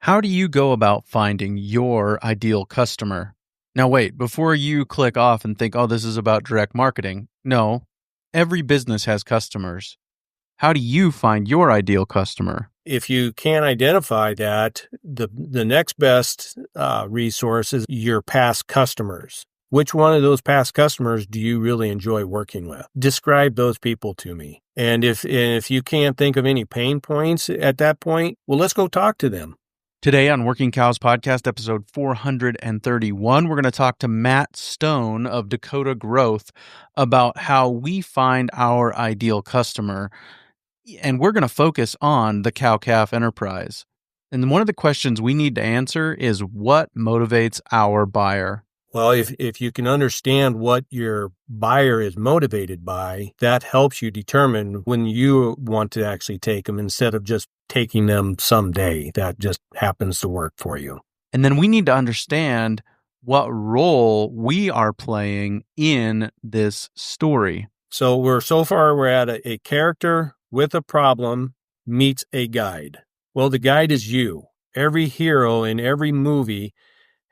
How do you go about finding your ideal customer? Now, wait, before you click off and think, oh, this is about direct marketing. No, every business has customers. How do you find your ideal customer? If you can't identify that, the next best resource is your past customers. Which one of those past customers do you really enjoy working with? Describe those people to me. And if you can't think of any pain points at that point, well, let's go talk to them. Today on Working Cows Podcast, episode 431, we're going to talk to Matt Stone of Dakota Growth about how we find our ideal customer. And we're going to focus on the cow-calf enterprise. And one of the questions we need to answer is what motivates our buyer? Well, if you can understand what your buyer is motivated by, that helps you determine when you want to actually take them instead of just taking them someday. That just happens to work for you. And then we need to understand what role we are playing in this story. So we're at a character with a problem meets a guide. Well, the guide is you. Every hero in every movie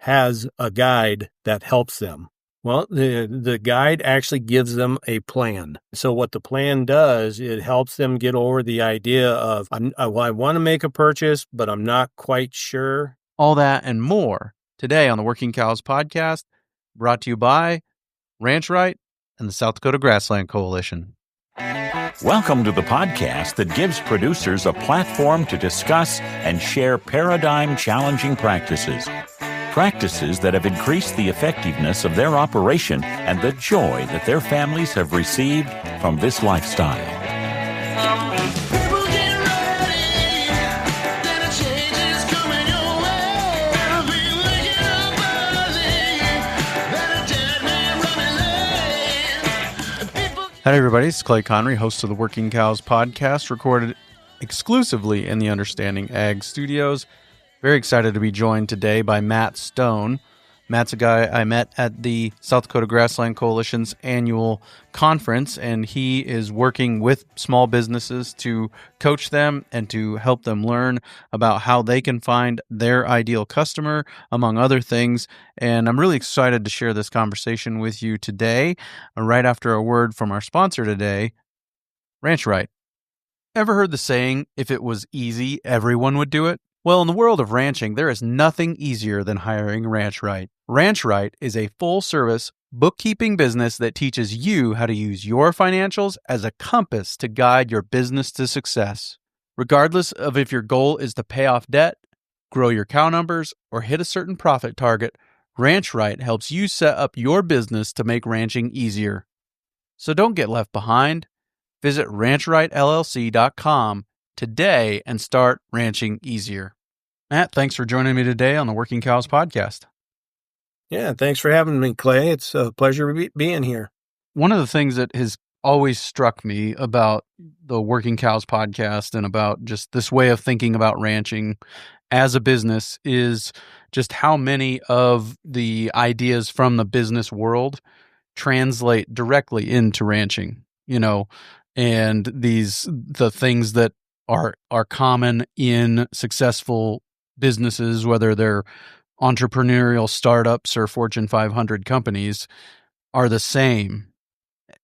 has a guide that helps them. Well, the guide actually gives them a plan. So what the plan does, it helps them get over the idea of, I want to make a purchase, but I'm not quite sure. All that and more today on the Working Cows Podcast, brought to you by Ranch Right and the South Dakota Grassland Coalition. Welcome to the podcast that gives producers a platform to discuss and share paradigm-challenging practices that have increased the effectiveness of their operation and the joy that their families have received from this lifestyle. Hi, everybody. It's Clay Connery, host of the Working Cows Podcast, recorded exclusively in the Understanding Ag Studios. Very excited to be joined today by Matt Stone. Matt's a guy I met at the South Dakota Grassland Coalition's annual conference, and he is working with small businesses to coach them and to help them learn about how they can find their ideal customer, among other things. And I'm really excited to share this conversation with you today, right after a word from our sponsor today, Ranch Right. Ever heard the saying, if it was easy, everyone would do it? Well, in the world of ranching, there is nothing easier than hiring Ranch Right. Ranch Right is a full-service bookkeeping business that teaches you how to use your financials as a compass to guide your business to success. Regardless of if your goal is to pay off debt, grow your cow numbers, or hit a certain profit target, Ranch Right helps you set up your business to make ranching easier. So don't get left behind. Visit ranchrightllc.com today and start ranching easier. Matt, thanks for joining me today on the Working Cows Podcast. Yeah, thanks for having me, Clay. It's a pleasure being here. One of the things that has always struck me about the Working Cows Podcast and about just this way of thinking about ranching as a business is just how many of the ideas from the business world translate directly into ranching, and the things that are common in successful businesses, whether they're entrepreneurial startups or Fortune 500 companies, are the same.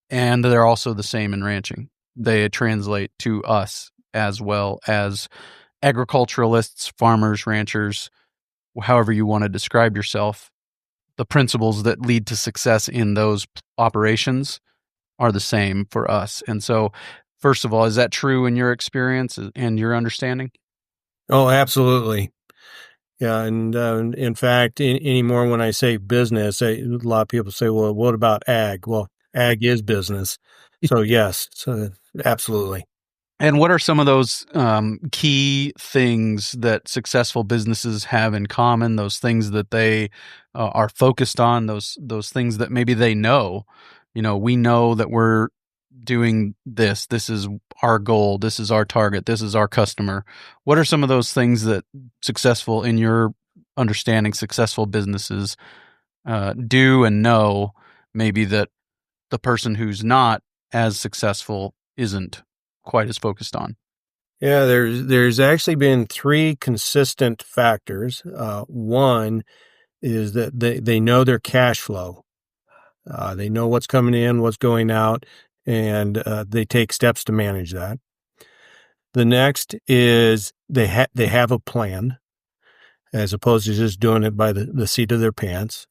And they're also the same in ranching. They translate to us as well as agriculturalists, farmers, ranchers, however you want to describe yourself. The principles that lead to success in those operations are the same for us. And so, first of all, is that true in your experience and your understanding? Oh, absolutely. Yeah, and in fact, anymore when I say business, a lot of people say, well, what about ag? Well, ag is business. So yes, absolutely. And what are some of those key things that successful businesses have in common, those things that they are focused on, those things that maybe they know? We know that we're doing this. This is our goal. This is our target. This is our customer. What are some of those things that in your understanding, successful businesses do and know maybe that the person who's not as successful isn't quite as focused on? Yeah, there's actually been three consistent factors. One is that they know their cash flow. They know what's coming in, what's going out, and they take steps to manage that. The next is they have a plan, as opposed to just doing it by the seat of their pants.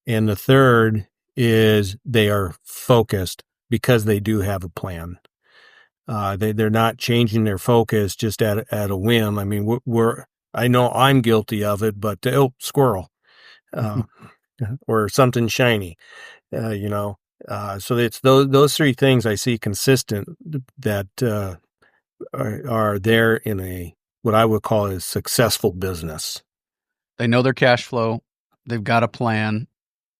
And the third is they are focused because they do have a plan. They're not changing their focus just at a whim. I mean, I know I'm guilty of it, but squirrel, or something shiny, you know. So it's those three things I see consistent that are there in what I would call a successful business. They know their cash flow. They've got a plan.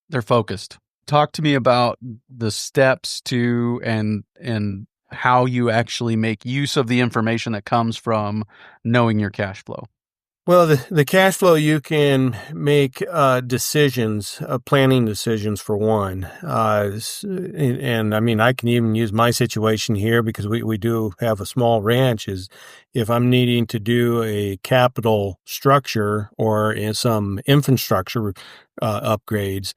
They're focused. Talk to me about the steps to and how you actually make use of the information that comes from knowing your cash flow. Well, the cash flow, you can make decisions, planning decisions for one. And I mean, I can even use my situation here because we do have a small ranch. Is if I'm needing to do a capital structure or in some infrastructure upgrades,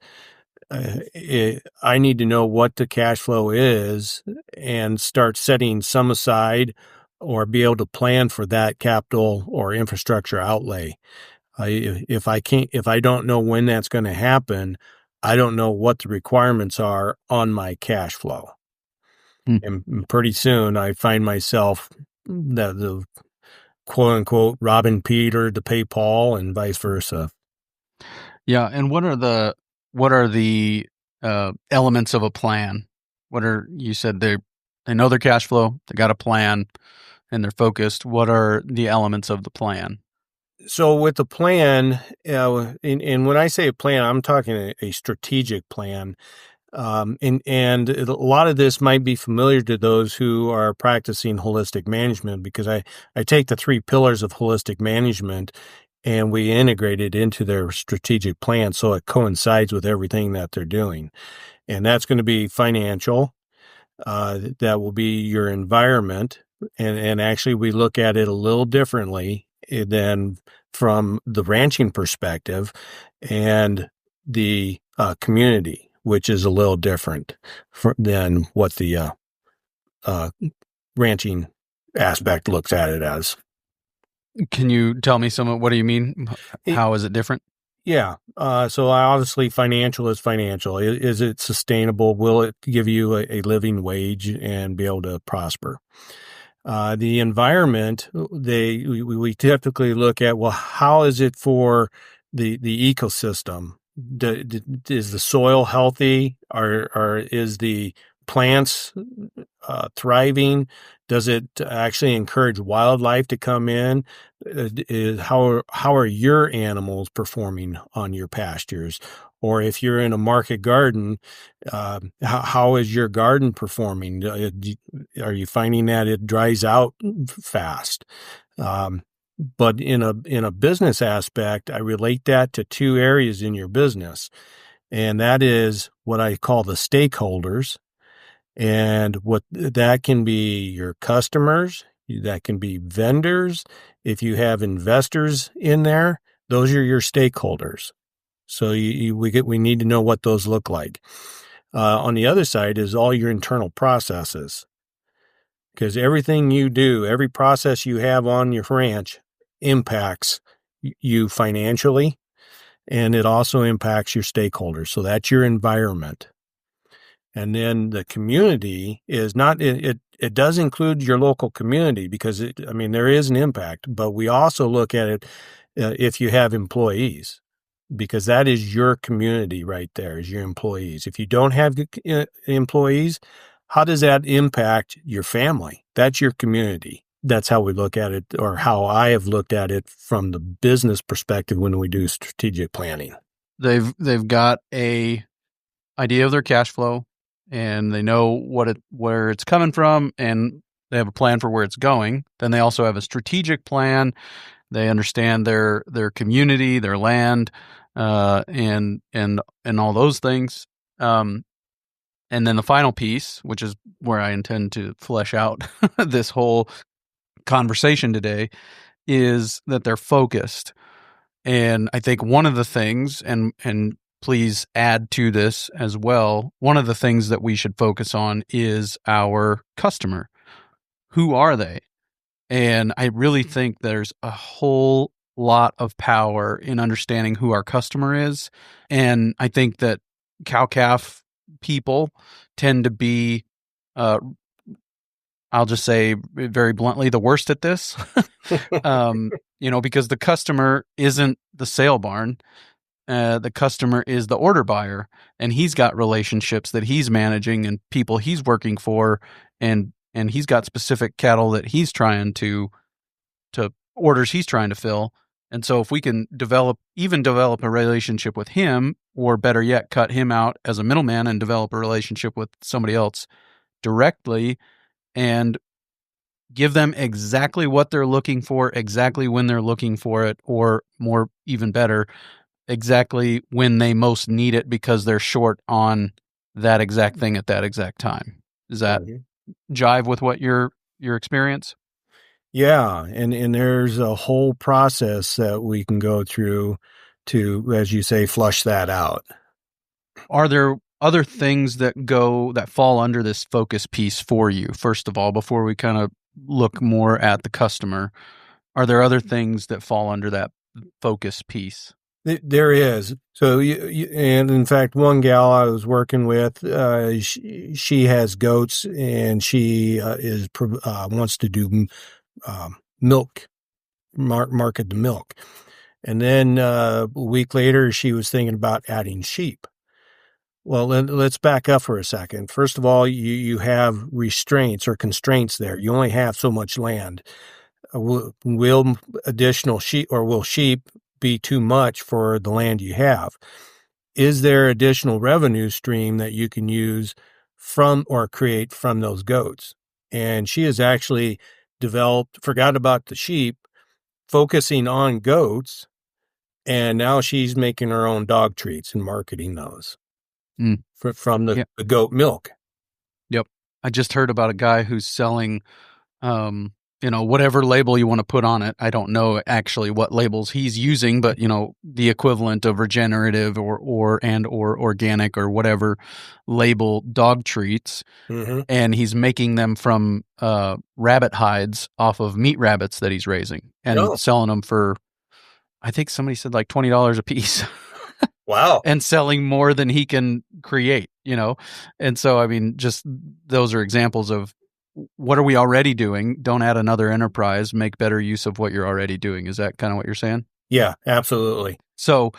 I need to know what the cash flow is and start setting some aside or be able to plan for that capital or infrastructure outlay. If I don't know when that's going to happen, I don't know what the requirements are on my cash flow. And pretty soon I find myself the quote unquote robbing Peter to pay Paul and vice versa. Yeah. And what are the elements of a plan? You said they know their cash flow, they got a plan, and they're focused. What are the elements of the plan? So with the plan, and when I say a plan, I'm talking a strategic plan. And a lot of this might be familiar to those who are practicing holistic management, because I take the three pillars of holistic management and we integrate it into their strategic plan so it coincides with everything that they're doing. And that's going to be financial. That will be your environment. And actually, we look at it a little differently than from the ranching perspective, and the community, which is a little different than what the ranching aspect looks at it as. Can you tell me what do you mean? How is it different? Yeah. So obviously financial is financial. Is it sustainable? Will it give you a living wage and be able to prosper? The environment, we typically look at, well, how is it for the ecosystem? Is the soil healthy? Or is the plants thriving? Does it actually encourage wildlife to come in? How are your animals performing on your pastures? Or if you're in a market garden, how is your garden performing? Are you finding that it dries out fast? But in a business aspect, I relate that to two areas in your business, and that is what I call the stakeholders. And what that can be your customers, that can be vendors. If you have investors in there, those are your stakeholders. So we need to know what those look like. On the other side is all your internal processes, because everything you do, every process you have on your ranch impacts you financially, and it also impacts your stakeholders. So that's your environment. And then the community is not, it does include your local community, because there is an impact, but we also look at it if you have employees, because that is your community right there, is your employees. If you don't have employees, how does that impact your family? That's your community. That's how we look at it, or how I have looked at it from the business perspective when we do strategic planning. They've got a idea of their cash flow, and they know where it's coming from, and they have a plan for where it's going. Then they also have a strategic plan. They understand their community, their land, and all those things. And then the final piece, which is where I intend to flesh out this whole conversation today is that they're focused. And I think one of the things, and please add to this as well, one of the things that we should focus on is our customer. Who are they? And I really think there's a whole lot of power in understanding who our customer is. And I think that cow-calf people tend to be, I'll just say very bluntly, the worst at this. Because the customer isn't the sale barn. The customer is the order buyer, and he's got relationships that he's managing and people he's working for, and he's got specific cattle that he's trying to orders he's trying to fill. And so if we can develop a relationship with him, or better yet, cut him out as a middleman and develop a relationship with somebody else directly and give them exactly what they're looking for, exactly when they're looking for it, or more, even better, exactly when they most need it because they're short on that exact thing at that exact time. Does that jive with what your experience? Yeah, and there's a whole process that we can go through to, as you say, flush that out. Are there other things that fall under this focus piece for you? First of all, before we kind of look more at the customer, are there other things that fall under that focus piece? There is. So, and in fact, one gal I was working with, she has goats, and she wants to do milk, market the milk. And then a week later, she was thinking about adding sheep. Well, let's back up for a second. First of all, you have restraints or constraints there. You only have so much land. Will additional sheep, or will sheep be too much for the land you have? Is there additional revenue stream that you can use from or create from those goats? And she has actually forgot about the sheep, focusing on goats, and now she's making her own dog treats and marketing those from the goat milk. Yep. I just heard about a guy who's selling, whatever label you want to put on it. I don't know actually what labels he's using, but the equivalent of regenerative or organic or whatever label dog treats. Mm-hmm. And he's making them from rabbit hides off of meat rabbits that he's raising and selling them for, I think somebody said like $20 a piece. Wow. And selling more than he can create, And so, I mean, just those are examples of what are we already doing? Don't add another enterprise, make better use of what you're already doing. Is that kind of what you're saying? Yeah, absolutely. So,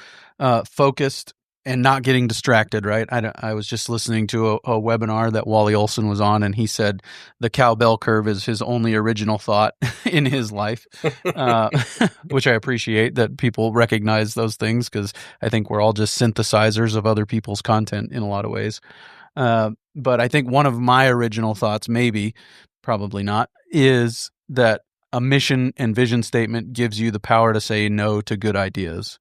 focused and not getting distracted, right? I was just listening to a webinar that Wally Olson was on, and he said the cow bell curve is his only original thought in his life, which I appreciate that people recognize those things, because I think we're all just synthesizers of other people's content in a lot of ways. But I think one of my original thoughts, probably not, is that a mission and vision statement gives you the power to say no to good ideas.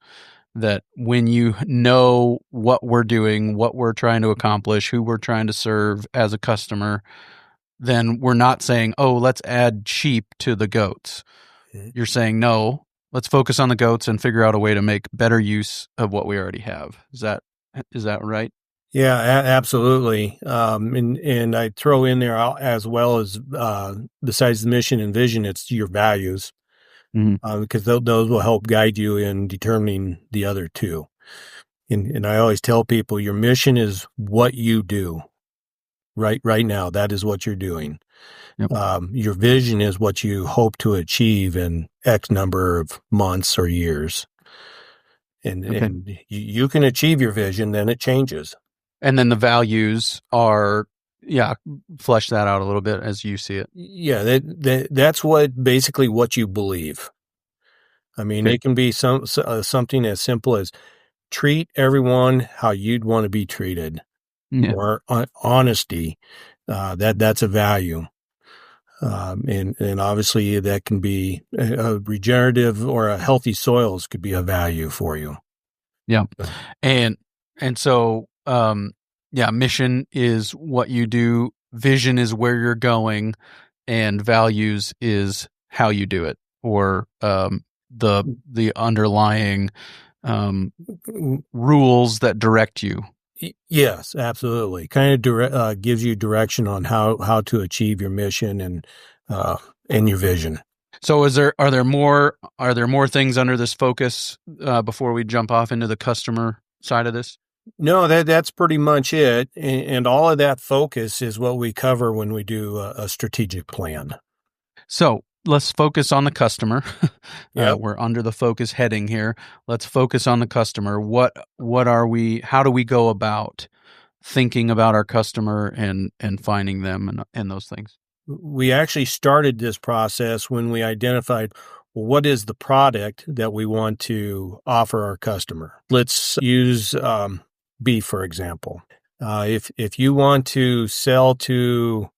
That when you know what we're doing, what we're trying to accomplish, who we're trying to serve as a customer, then we're not saying, oh, let's add sheep to the goats. Mm-hmm. You're saying, no, let's focus on the goats and figure out a way to make better use of what we already have. Is that right? Yeah, absolutely. And I throw in there as well as besides the mission and vision, it's your values. Mm-hmm. Because those will help guide you in determining the other two. And I always tell people, your mission is what you do right now. That is what you're doing. Yep. Your vision is what you hope to achieve in X number of months or years. And you can achieve your vision, then it changes. And then the values are, flesh that out a little bit as you see it. Yeah, that's basically what you believe. I mean, It can be something as simple as treat everyone how you'd want to be treated, or honesty. That's a value, and obviously that can be a regenerative or a healthy soils could be a value for you. Yeah, and so. Mission is what you do, vision is where you're going, and values is how you do it, or the underlying rules that direct you. Yes, absolutely. Kind of gives you direction on how to achieve your mission and your vision. So are there more things under this focus before we jump off into the customer side of this? No, that's pretty much it. And all of that focus is what we cover when we do a strategic plan. So let's focus on the customer. Yep. We're under the focus heading here. Let's focus on the customer. How do we go about thinking about our customer and finding them and those things? We actually started this process when we identified what is the product that we want to offer our customer. Let's use beef, for example. If you want to sell to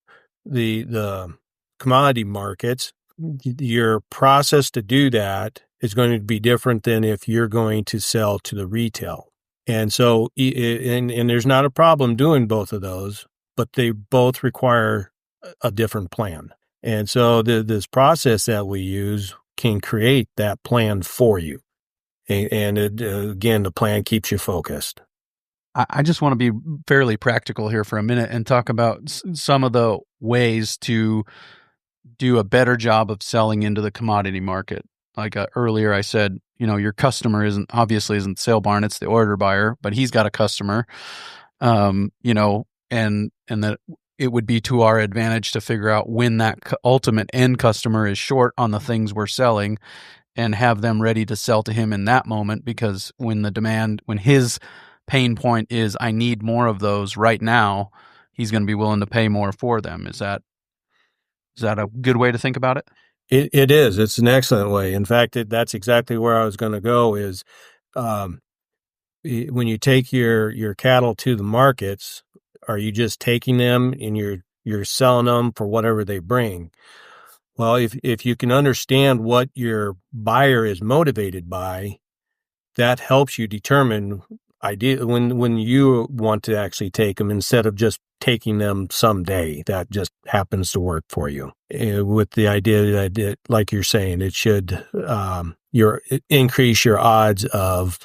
the commodity markets, your process to do that is going to be different than if you're going to sell to the retail. And so, and there's not a problem doing both of those, but they both require a different plan. And so this process that we use can create that plan for you. And again, the plan keeps you focused. I just want to be fairly practical here for a minute and talk about some of the ways to do a better job of selling into the commodity market. Like earlier I said, your customer isn't sale barn, it's the order buyer, but he's got a customer, and that it would be to our advantage to figure out when that ultimate end customer is short on the things we're selling and have them ready to sell to him in that moment, because when his pain point is, I need more of those right now, he's going to be willing to pay more for them. Is that a good way to think about it? It is. It's an excellent way. In fact, that's exactly where I was going to go is when you take your cattle to the markets, are you just taking them and you're selling them for whatever they bring? Well, if you can understand what your buyer is motivated by, that helps you determine when you want to actually take them instead of just taking them someday. That just happens to work for you. With the idea that, like you're saying, it should increase your odds of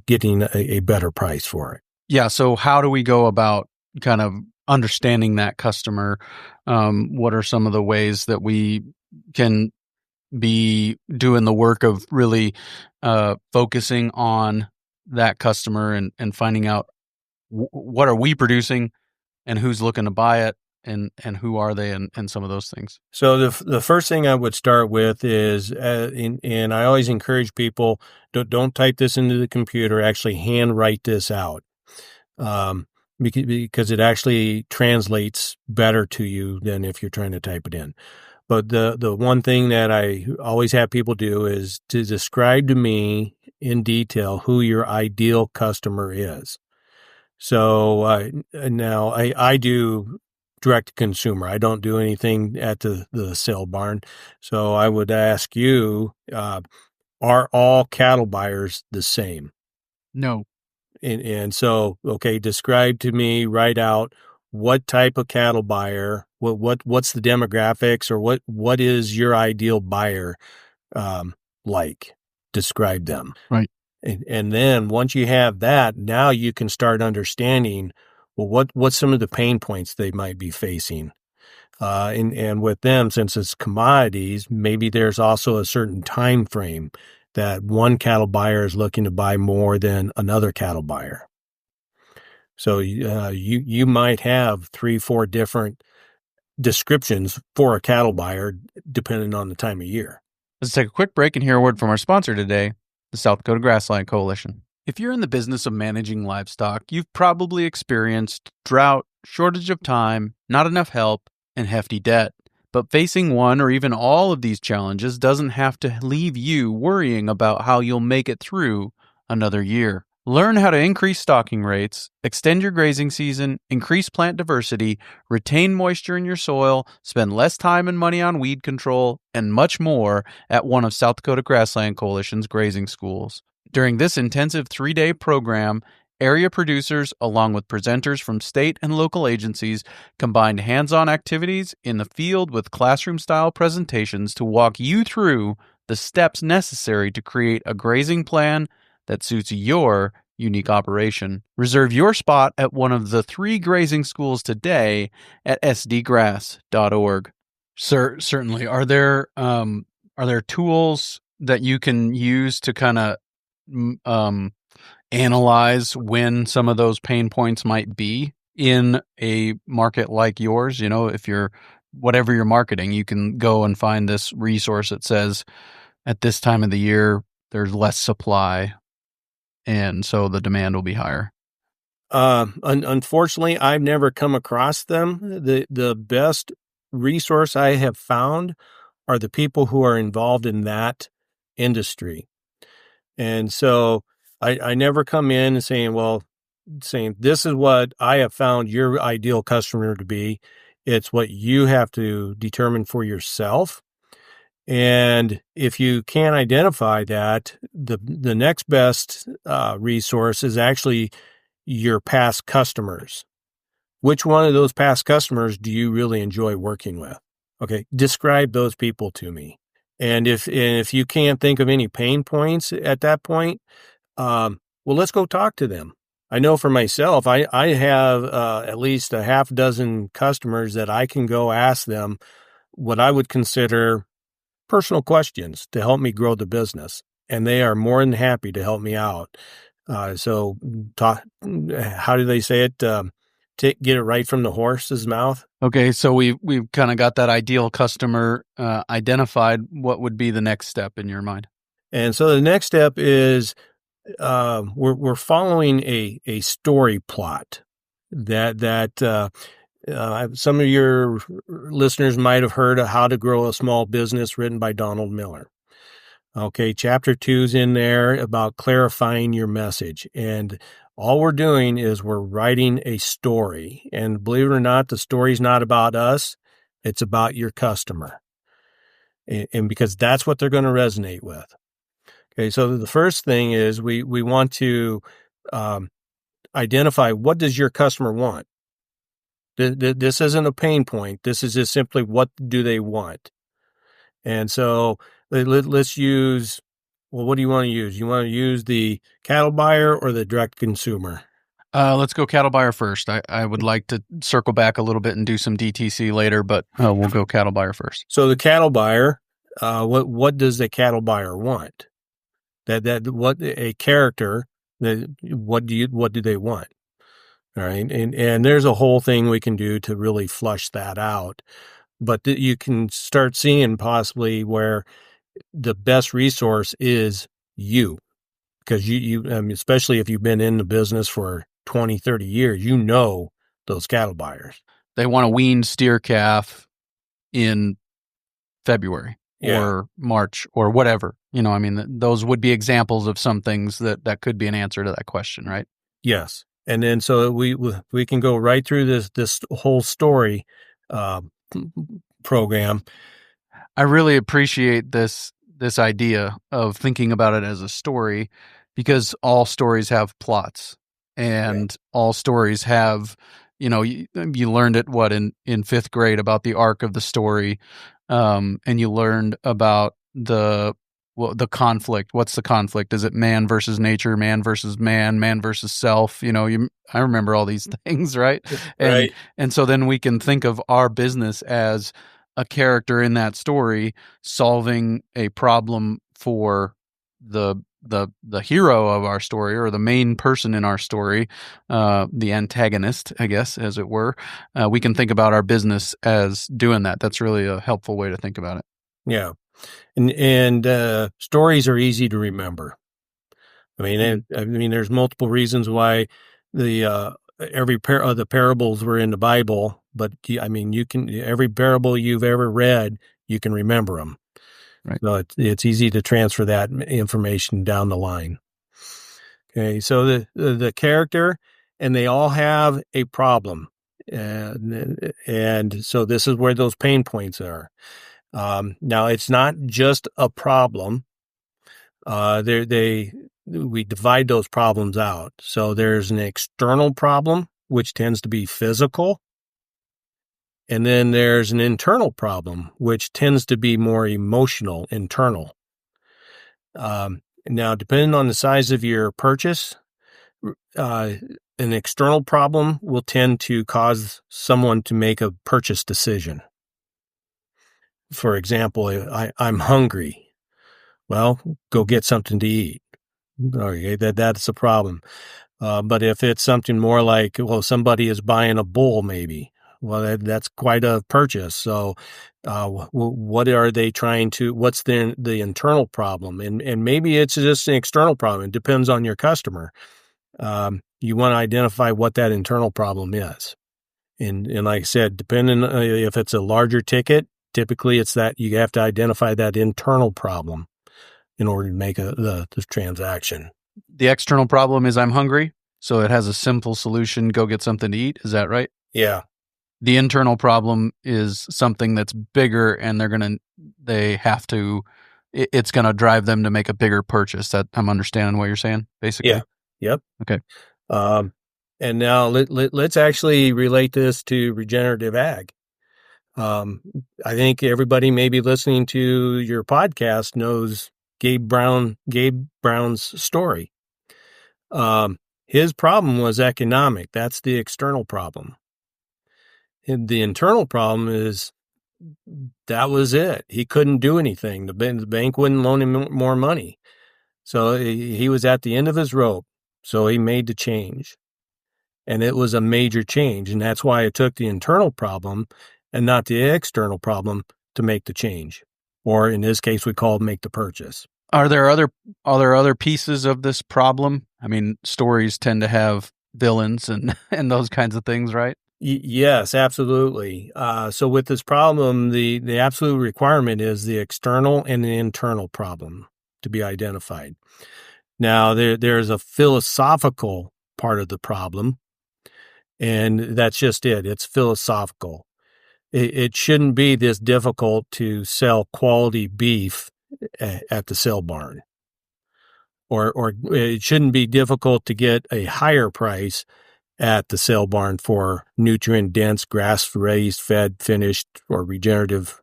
getting a better price for it. Yeah. So how do we go about kind of understanding that customer? What are some of the ways that we can be doing the work of really focusing on that customer and finding out what are we producing and who's looking to buy it and who are they and some of those things? So the first thing I would start with is, and I always encourage people, don't type this into the computer, actually hand write this out. Because it actually translates better to you than if you're trying to type it in. But the one thing that I always have people do is to describe to me in detail who your ideal customer is. So now I do direct to consumer. I don't do anything at the sale barn. So I would ask you, are all cattle buyers the same? No. And so, okay, describe to me, write out what type of cattle buyer, what's the demographics, or what is your ideal buyer like? Describe them. Right. And then once you have that, now you can start understanding, well, what's some of the pain points they might be facing. And with them, since it's commodities, maybe there's also a certain time frame that one cattle buyer is looking to buy more than another cattle buyer. So you might have 3-4 different descriptions for a cattle buyer depending on the time of year. Let's take a quick break and hear a word from our sponsor today, the South Dakota Grassland Coalition. If you're in the business of managing livestock, you've probably experienced drought, shortage of time, not enough help, and hefty debt. But facing one or even all of these challenges doesn't have to leave you worrying about how you'll make it through another year. Learn how to increase stocking rates, extend your grazing season, increase plant diversity, retain moisture in your soil, spend less time and money on weed control, and much more at one of South Dakota Grassland Coalition's grazing schools. During this intensive 3-day program, area producers, along with presenters from state and local agencies, combined hands-on activities in the field with classroom-style presentations to walk you through the steps necessary to create a grazing plan that suits your unique operation. Reserve your spot at one of the 3 grazing schools today at sdgrass.org. Certainly. Are there tools that you can use to kind of analyze when some of those pain points might be in a market like yours? If whatever you're marketing, you can go and find this resource that says at this time of the year there's less supply, and so the demand will be higher. Unfortunately, I've never come across them. The best resource I have found are the people who are involved in that industry. And so I never come in and saying, this is what I have found your ideal customer to be. It's what you have to determine for yourself. And if you can't identify that, the next best resource is actually your past customers. Which one of those past customers do you really enjoy working with? Okay, describe those people to me. And if you can't think of any pain points at that point, let's go talk to them. I know for myself, I have at least a half dozen customers that I can go ask them what I would consider personal questions to help me grow the business. And they are more than happy to help me out. So how do they say it? Get it right from the horse's mouth. Okay, so we've kind of got that ideal customer identified. What would be the next step in your mind? And so the next step is we're following a story plot that some of your listeners might have heard of How to Grow a Small Business, written by Donald Miller. Okay, chapter 2 is in there about clarifying your message. And all we're doing is we're writing a story. And believe it or not, the story's not about us. It's about your customer. And because that's what they're going to resonate with. Okay, so the first thing is we want to identify, what does your customer want? This isn't a pain point. This is just simply, what do they want? And so let's use, what do you want to use? You want to use the cattle buyer or the direct consumer? Let's go cattle buyer first. I would like to circle back a little bit and do some DTC later, but we'll go cattle buyer first. So the cattle buyer, what does the cattle buyer want? What a character, what do they want? All right. And there's a whole thing we can do to really flush that out. But you can start seeing possibly where the best resource is you, because especially if you've been in the business for 20, 30 years, those cattle buyers. They want a weaned steer calf in February or March or whatever. Those would be examples of some things that could be an answer to that question, right? Yes. And then so we can go right through this whole story program. I really appreciate this idea of thinking about it as a story, because all stories have plots, and all stories have, you learned it in fifth grade about the arc of the story, and you learned about the conflict. What's the conflict? Is it man versus nature, man versus man versus self? I remember all these things, right? And so then we can think of our business as a character in that story solving a problem for the hero of our story, or the main person in our story, the antagonist, I guess, as it were. We can think about our business as doing that. That's really a helpful way to think about it. Yeah. And stories are easy to remember. I mean, there's multiple reasons why every pair of the parables were in the Bible, but every parable you've ever read, you can remember them. Right. So it's easy to transfer that information down the line. Okay. So the character, and they all have a problem. And so this is where those pain points are. Now it's not just a problem. They we divide those problems out. So there's an external problem, which tends to be physical. And then there's an internal problem, which tends to be more emotional, internal. Now, depending on the size of your purchase, an external problem will tend to cause someone to make a purchase decision. For example, I'm hungry. Well, go get something to eat. Okay, that's a problem. But if it's something more like, well, somebody is buying a bull, maybe. Well, that's quite a purchase. So, what are they trying to? What's the internal problem? And maybe it's just an external problem. It depends on your customer. You want to identify what that internal problem is, and like I said, depending if it's a larger ticket, typically it's that you have to identify that internal problem in order to make the transaction. The external problem is I'm hungry, so it has a simple solution: go get something to eat. Is that right? Yeah. The internal problem is something that's bigger, and it's going to drive them to make a bigger purchase. That I'm understanding what you're saying, basically. Yeah. Yep. Okay. And now let's actually relate this to regenerative ag. I think everybody maybe listening to your podcast knows Gabe Brown's story. His problem was economic. That's the external problem. And the internal problem is that was it. He couldn't do anything. The bank wouldn't loan him more money. So he was at the end of his rope. So he made the change. And it was a major change. And that's why it took the internal problem and not the external problem to make the change. Or in this case, we call it make the purchase. Are there other pieces of this problem? I mean, stories tend to have villains and those kinds of things, right? Yes, absolutely. So with this problem, the absolute requirement is the external and the internal problem to be identified. Now, there's a philosophical part of the problem, and that's just it. It's philosophical. It shouldn't be this difficult to sell quality beef at the sale barn, or it shouldn't be difficult to get a higher price at the sale barn for nutrient-dense, grass-raised, fed, finished, or regenerative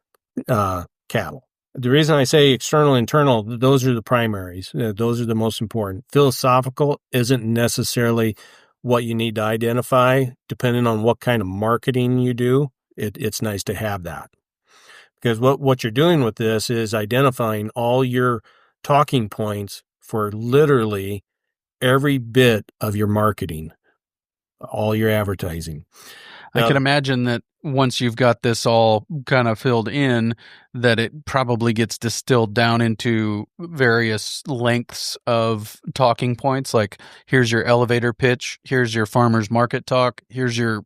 cattle. The reason I say external, internal, those are the primaries. Those are the most important. Philosophical isn't necessarily what you need to identify. Depending on what kind of marketing you do, it's nice to have that. Because what you're doing with this is identifying all your talking points for literally every bit of your marketing, all your advertising. I can imagine that once you've got this all kind of filled in, that it probably gets distilled down into various lengths of talking points. Like, here's your elevator pitch, here's your farmer's market talk, here's your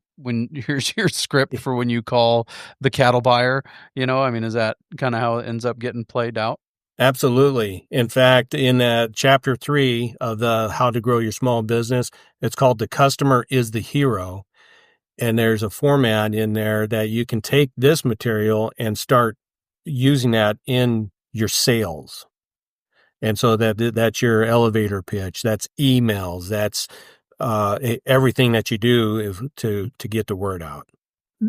script for when you call the cattle buyer. I mean, is that kind of how it ends up getting played out? Absolutely. In fact, in that chapter 3 of the How to Grow Your Small Business, it's called The Customer is the Hero. And there's a format in there that you can take this material and start using that in your sales. And so that's your elevator pitch, that's emails, that's everything that you do to get the word out.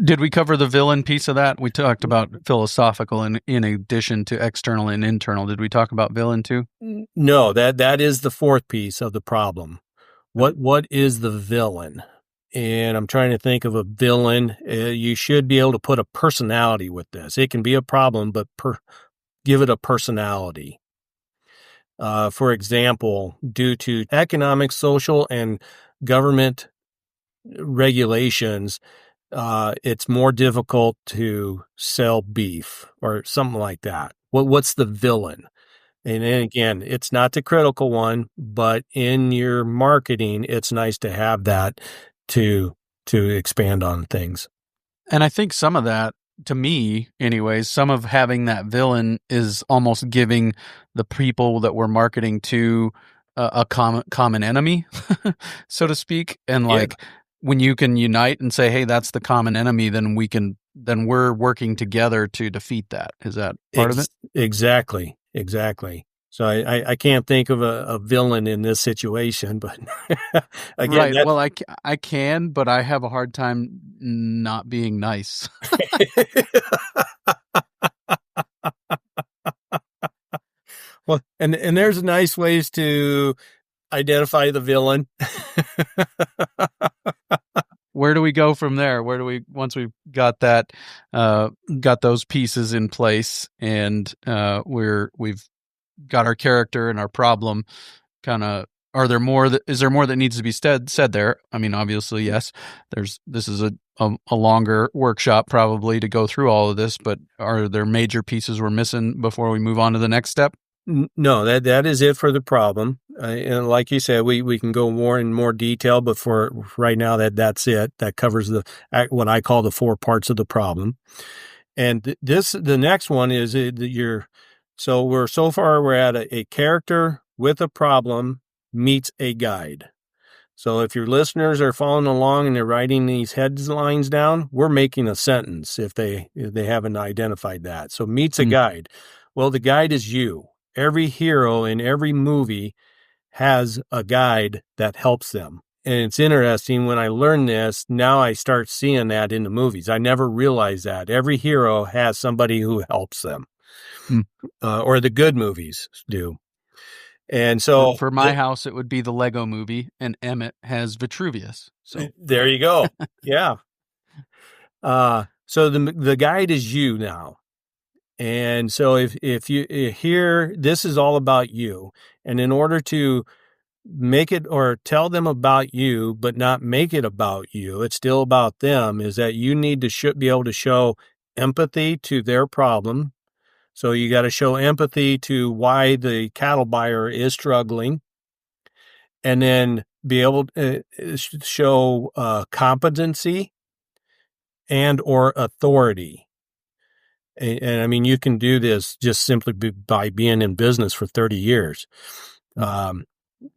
Did we cover the villain piece of that? We talked about philosophical in addition to external and internal. Did we talk about villain too? No, that is the fourth piece of the problem. What is the villain? And I'm trying to think of a villain. You should be able to put a personality with this. It can be a problem, but give it a personality. For example, due to economic, social, and government regulations, it's more difficult to sell beef or something like that. What's the villain? And then again, it's not the critical one, but in your marketing, it's nice to have that to expand on things. And I think some of that, to me anyways, some of having that villain is almost giving the people that we're marketing to a common enemy, so to speak. And when you can unite and say, hey, that's the common enemy, then we're working together to defeat that. Is that part of it? Exactly. So I can't think of a villain in this situation, but again, Right. Well, I can, but I have a hard time not being nice. well, and there's nice ways to identify the villain. Where do we go from there? Once we've got that, got those pieces in place, and we've got our character and our problem kind of, is there more that needs to be said there? I mean, obviously, yes, this is a longer workshop probably to go through all of this, but are there major pieces we're missing before we move on to the next step? No, that is it for the problem. And like you said, we can go more in more detail, but for right now, that's it. That covers what I call the 4 parts of the problem. And the next one is so we're at a character with a problem meets a guide. So if your listeners are following along and they're writing these headlines down, we're making a sentence if they haven't identified that. So meets a guide. Well, the guide is you. Every hero in every movie has a guide that helps them. And it's interesting when I learned this, now I start seeing that in the movies. I never realized that. Every hero has somebody who helps them, or the good movies do. And so for my house, it would be the Lego movie, and Emmett has Vitruvius. So there you go. Yeah. So the guide is you now. And so if you here, this is all about you. And in order to make it or tell them about you, but not make it about you, it's still about them, is that you need to be able to show empathy to their problem. So you got to show empathy to why the cattle buyer is struggling, and then be able to show competency and or authority. And I mean, you can do this just simply by being in business for 30 years.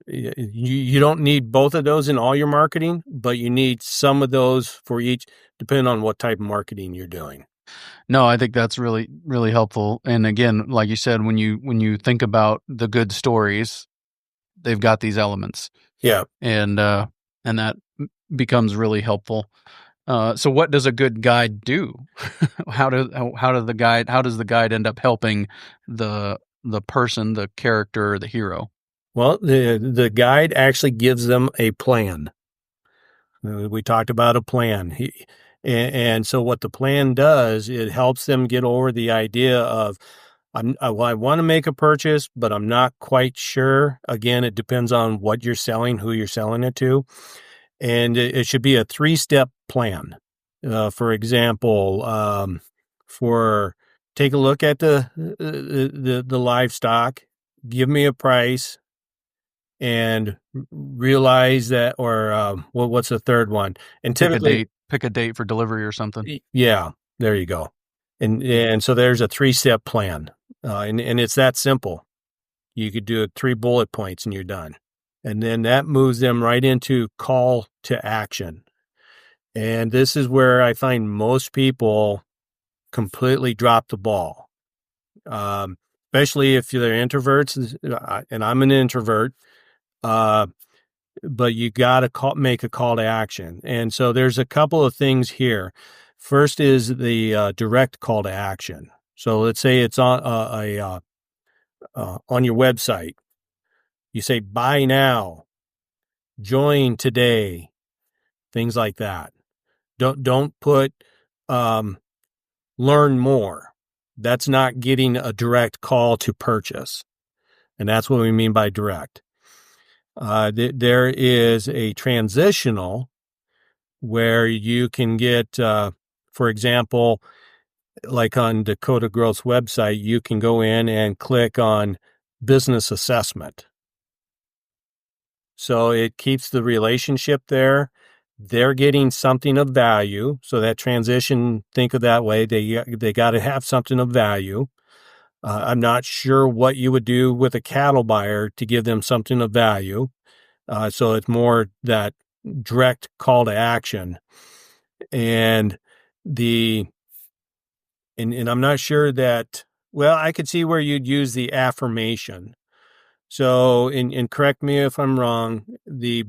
You don't need both of those in all your marketing, but you need some of those for each, depending on what type of marketing you're doing. No, I think that's really, really helpful. And again, like you said, when you think about the good stories, they've got these elements. Yeah. And that becomes really helpful. So what does a good guide do? How does the guide end up helping the person, the character, the hero? Well, the guide actually gives them a plan. We talked about a plan. And so what the plan does, it helps them get over the idea of, I want to make a purchase, but I'm not quite sure. Again, it depends on what you're selling, who you're selling it to. And it should be a 3-step plan. For example, take a look at the livestock, give me a price, and realize that, or what's the third one? And typically, pick a date for delivery or something. Yeah, there you go. And so there's a 3-step plan, and it's that simple. You could do it 3 bullet points and you're done. And then that moves them right into call to action. And this is where I find most people completely drop the ball, especially if they're introverts, and I'm an introvert. But you got to make a call to action. And so there's a couple of things here. First is the direct call to action. So let's say it's on your website. You say, buy now, join today, things like that. Don't put learn more. That's not getting a direct call to purchase. And that's what we mean by direct. There is a transitional where you can get, for example, like on Dakota Growth's website, you can go in and click on business assessment. So it keeps the relationship there. They're getting something of value. So that transition, think of that way. They got to have something of value. I'm not sure what you would do with a cattle buyer to give them something of value. So it's more that direct call to action. And I'm not sure that, well, I could see where you'd use the affirmation. So, and correct me if I'm wrong, the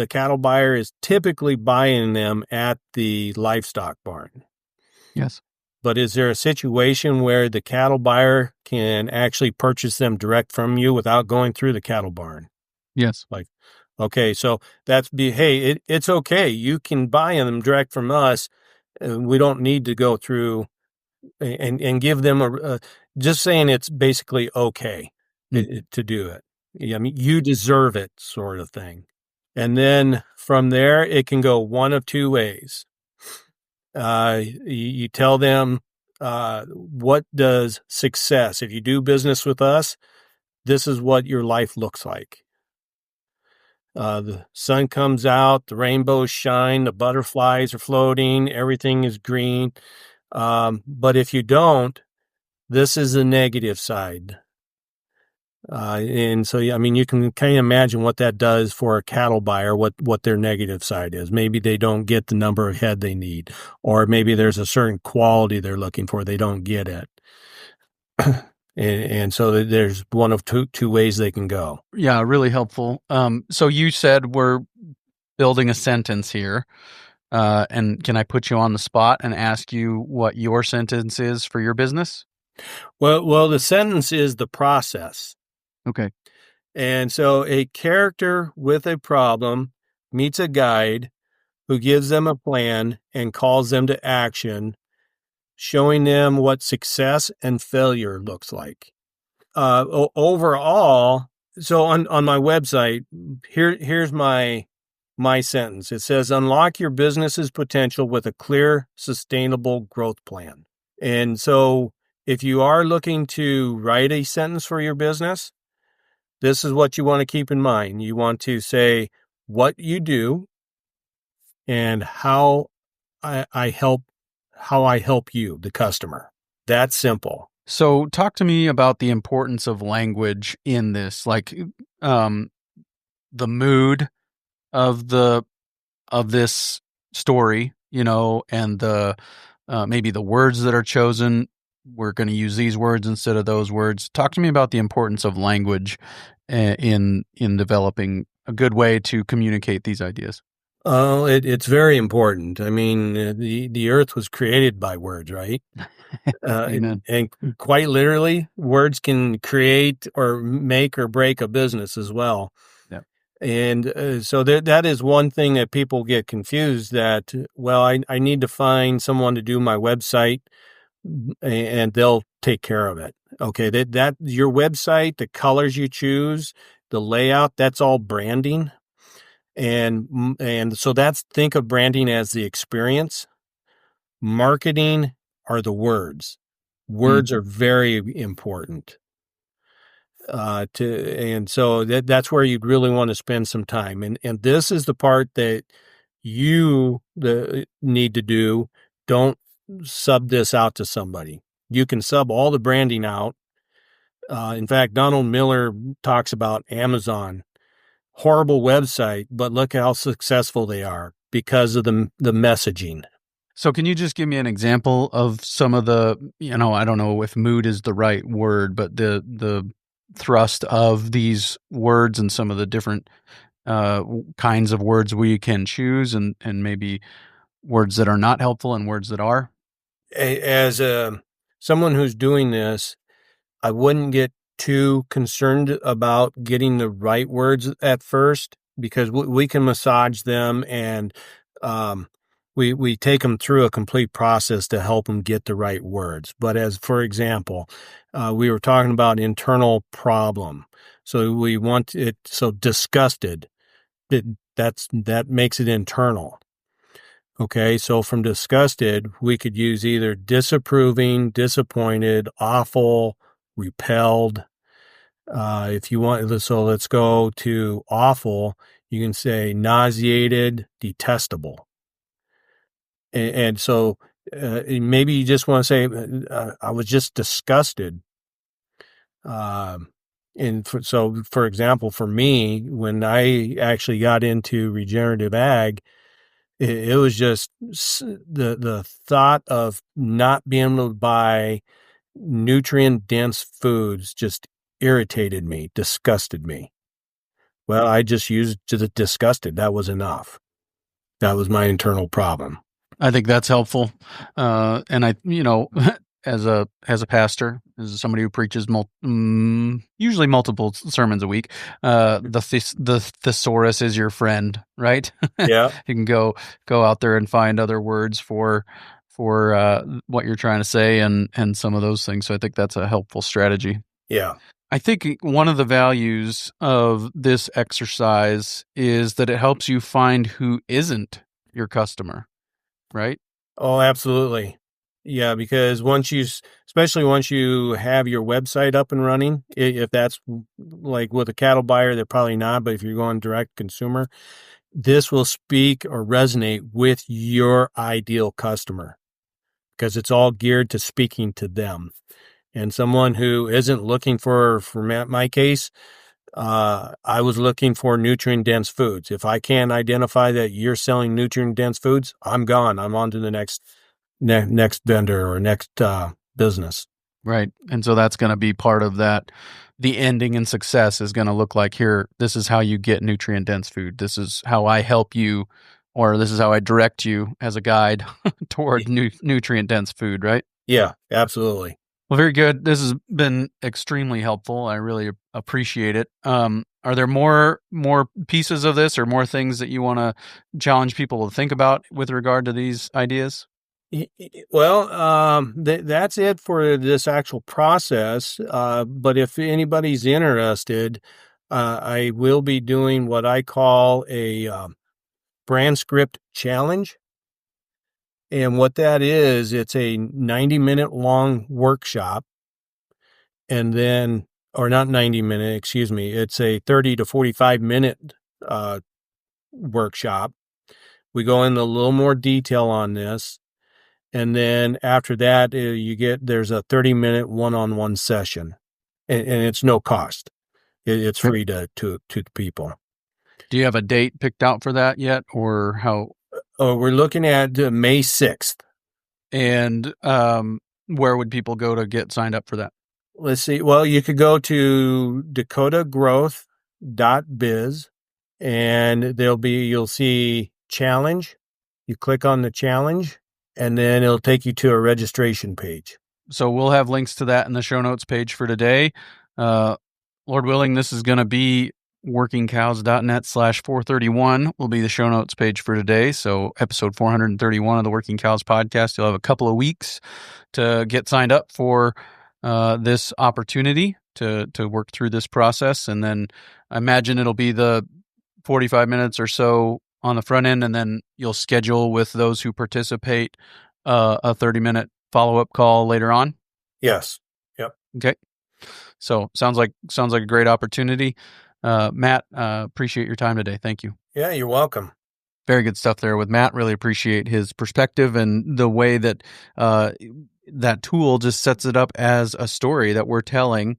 cattle buyer is typically buying them at the livestock barn. Yes. But is there a situation where the cattle buyer can actually purchase them direct from you without going through the cattle barn? Yes. Like, okay, so it's okay. You can buy them direct from us. We don't need to go through and give them just saying it's basically okay to do it. Yeah, I mean, you deserve it, sort of thing. And then from there, it can go one of two ways. You tell them, what does success, if you do business with us, this is what your life looks like. The sun comes out, the rainbows shine, the butterflies are floating, everything is green. But if you don't, this is the negative side. And so, I mean, you can kind of imagine what that does for a cattle buyer, what their negative side is. Maybe they don't get the number of head they need, or maybe there's a certain quality they're looking for. They don't get it. And so there's one of two ways they can go. Yeah, really helpful. So you said we're building a sentence here. And can I put you on the spot and ask you what your sentence is for your business? Well, the sentence is the process. Okay. And so a character with a problem meets a guide who gives them a plan and calls them to action, showing them what success and failure looks like. Overall, so on my website, here's my sentence. It says, unlock your business's potential with a clear, sustainable growth plan. And so if you are looking to write a sentence for your business, this is what you want to keep in mind. You want to say what you do and how I help you, the customer. That's simple. So talk to me about the importance of language in this, like the mood of this story, and the maybe the words that are chosen. We're going to use these words instead of those words. Talk to me about the importance of language in developing a good way to communicate these ideas. Oh, it's very important. I mean, the earth was created by words, right? Amen. And quite literally, words can create or make or break a business as well. Yep. And so that is one thing that people get confused that, well, I need to find someone to do my website and they'll take care of it. Okay, that your website, the colors you choose, the layout, that's all branding. And so think of branding as the experience. Marketing are the words. Words are very important. And so that's where you'd really want to spend some time. And this is the part that you need to do. Don't sub this out to somebody. You can sub all the branding out. In fact, Donald Miller talks about Amazon. Horrible website, but look how successful they are because of the messaging. So can you just give me an example of some of the, I don't know if mood is the right word, but the thrust of these words and some of the different kinds of words we can choose and maybe words that are not helpful and words that are? As someone who's doing this, I wouldn't get too concerned about getting the right words at first because we can massage them and we take them through a complete process to help them get the right words. But as for example, we were talking about internal problem. So we want it, so disgusted, that makes it internal. Okay, so from disgusted, we could use either disapproving, disappointed, awful, repelled. If you want, so let's go to awful. You can say nauseated, detestable. And so maybe you just want to say, I was just disgusted. So, for example, for me, when I actually got into regenerative ag, it was just the thought of not being able to buy nutrient dense foods just irritated me, disgusted me. Well, I just used the disgusted. That was enough. That was my internal problem. I think that's helpful. And I, as a pastor, as somebody who preaches usually multiple sermons a week, the thesaurus is your friend, right? Yeah. You can go out there and find other words for what you're trying to say and some of those things. So I think that's a helpful strategy. Yeah. I think one of the values of this exercise is that it helps you find who isn't your customer, right? Oh, absolutely. Yeah, because especially once you have your website up and running, if that's like with a cattle buyer, they're probably not, but if you're going direct consumer, this will speak or resonate with your ideal customer because it's all geared to speaking to them. And someone who isn't looking for my case, I was looking for nutrient-dense foods. If I can't identify that you're selling nutrient-dense foods, I'm gone. I'm on to the next vendor or next business. Right. And so that's going to be part of that. The ending in success is going to look like here, this is how you get nutrient-dense food. This is how I help you, or this is how I direct you as a guide toward nutrient-dense food, right? Yeah, absolutely. Well, very good. This has been extremely helpful. I really appreciate it. Are there more pieces of this or more things that you want to challenge people to think about with regard to these ideas? Well, that's it for this actual process. But if anybody's interested, I will be doing what I call a brand script challenge. And what that is, it's a 90-minute long workshop. And then, or not 90-minute, excuse me, it's a 30 to 45-minute workshop. We go into a little more detail on this. And then after that, there's a 30-minute one-on-one session, and it's no cost. It's free to people. Do you have a date picked out for that yet, or how? Oh, we're looking at May 6th. And where would people go to get signed up for that? Let's see. Well, you could go to dakotagrowth.biz, and you'll see challenge. You click on the challenge, and then it'll take you to a registration page. So we'll have links to that in the show notes page for today. Lord willing, this is going to be workingcows.net/431 will be the show notes page for today. So episode 431 of the Working Cows podcast. You'll have a couple of weeks to get signed up for this opportunity to work through this process. And then I imagine it'll be the 45 minutes or so on the front end, and then you'll schedule with those who participate a 30-minute follow-up call later on. Yes. Yep. Okay. So sounds like a great opportunity. Matt, appreciate your time today. Thank you. Yeah, you're welcome. Very good stuff there with Matt. Really appreciate his perspective and the way that that tool just sets it up as a story that we're telling,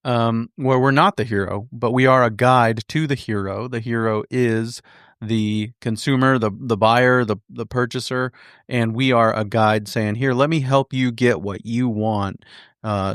where we're not the hero, but we are a guide to the hero. The hero is the consumer, the buyer, the purchaser, and we are a guide saying, here, let me help you get what you want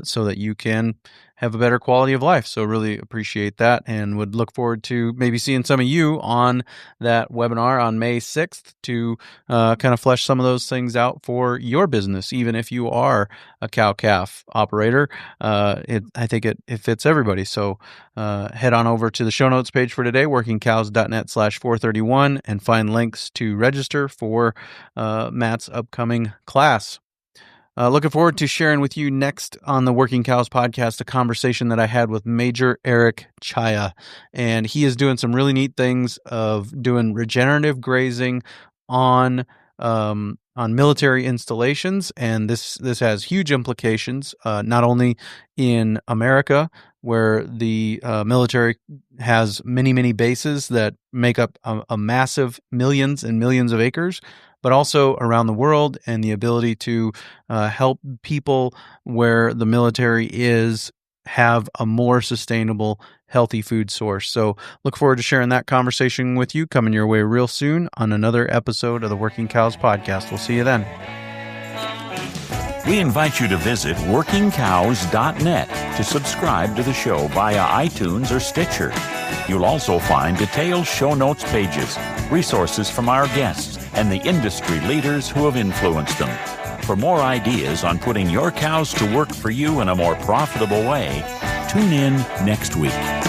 so that you can have a better quality of life. So really appreciate that and would look forward to maybe seeing some of you on that webinar on May 6th to kind of flesh some of those things out for your business, even if you are a cow-calf operator. I think it fits everybody. So head on over to the show notes page for today, workingcows.net/431, and find links to register for Matt's upcoming class. Looking forward to sharing with you next on the Working Cows podcast a conversation that I had with Major Eric Chaya, and he is doing some really neat things of doing regenerative grazing on military installations, and this has huge implications, not only in America, where the military has many bases that make up a massive millions and millions of acres, but also around the world, and the ability to help people where the military is have a more sustainable, healthy food source. So look forward to sharing that conversation with you, coming your way real soon on another episode of the Working Cows podcast. We'll see you then. We invite you to visit workingcows.net to subscribe to the show via iTunes or Stitcher. You'll also find detailed show notes pages, resources from our guests, and the industry leaders who have influenced them. For more ideas on putting your cows to work for you in a more profitable way, tune in next week.